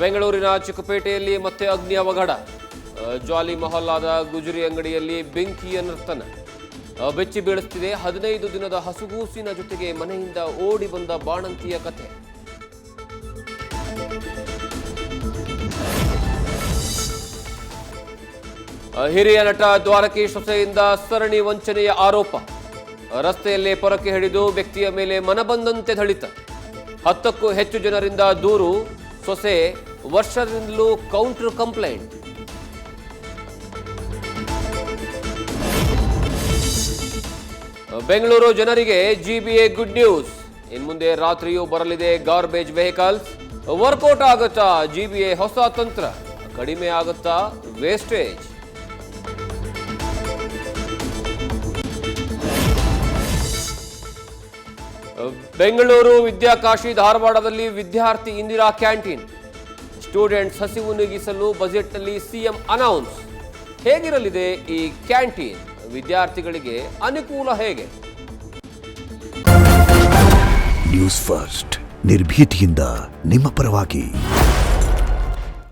ಬೆಂಗಳೂರಿನ ಚಿಕ್ಕಪೇಟೆಯಲ್ಲಿ ಮತ್ತೆ ಅಗ್ನಿ ಅವಘಡ. ಜಾಲಿ ಮೊಹಲ್ಲಾದ ಗುಜರಿ ಅಂಗಡಿಯಲ್ಲಿ ಬೆಂಕಿಯ ನರ್ತನ ಬೆಚ್ಚಿ ಬೀಳಿಸುತ್ತಿದೆ. 15 ದಿನದ ಹಸುಗೂಸಿನ ಜೊತೆಗೆ ಮನೆಯಿಂದ ಓಡಿ ಬಂದ ಬಾಣಂತಿಯ ಕಥೆ. ಹಿರಿಯ ನಟ ದ್ವಾರಕೀಶ್ ಸೊಸೆಯಿಂದ ಸರಣಿ ವಂಚನೆಯ ಆರೋಪ. ರಸ್ತೆಯಲ್ಲೇ ಪೊರಕೆ ಹಿಡಿದು ವ್ಯಕ್ತಿಯ ಮೇಲೆ ಮನಬಂದಂತೆ ಥಳಿತ. 10ಕ್ಕೂ ಹೆಚ್ಚು ಜನರಿಂದ ದೂರು. ಸೊಸೆ ವರ್ಷದಿಂದಲೂ ಕೌಂಟರ್ ಕಂಪ್ಲೇಂಟ್. ಬೆಂಗಳೂರು ಜನರಿಗೆ ಜಿಬಿಎ ಗುಡ್ ನ್ಯೂಸ್. ಇನ್ಮುಂದೆ ರಾತ್ರಿಯೂ ಬರಲಿದೆ ಗಾರ್ಬೇಜ್ ವೆಹಿಕಲ್ಸ್. ವರ್ಕೌಟ್ ಆಗುತ್ತಾ ಜಿಬಿಎ ಹೊಸ ತಂತ್ರ? ಕಡಿಮೆ ಆಗುತ್ತಾ ವೇಸ್ಟೇಜ್? ಬೆಂಗಳೂರು ವಿದ್ಯಾಕಾಶಿ ಧಾರವಾಡದಲ್ಲಿ ವಿದ್ಯಾರ್ಥಿ ಇಂದಿರಾ ಕ್ಯಾಂಟೀನ್. ಸ್ಟೂಡೆಂಟ್ಸ್ ಹಸಿವು ನೀಗಿಸಲು ಬಜೆಟ್ನಲ್ಲಿ ಸಿಎಂ ಅನೌನ್ಸ್. ಹೇಗಿರಲಿದೆ ಈ ಕ್ಯಾಂಟೀನ್? ವಿದ್ಯಾರ್ಥಿಗಳಿಗೆ ಅನುಕೂಲ ಹೇಗೆ? ನ್ಯೂಸ್ ಫಸ್ಟ್, ನಿರ್ಭೀತಿಯಿಂದ ನಿಮ್ಮ ಪರವಾಗಿ.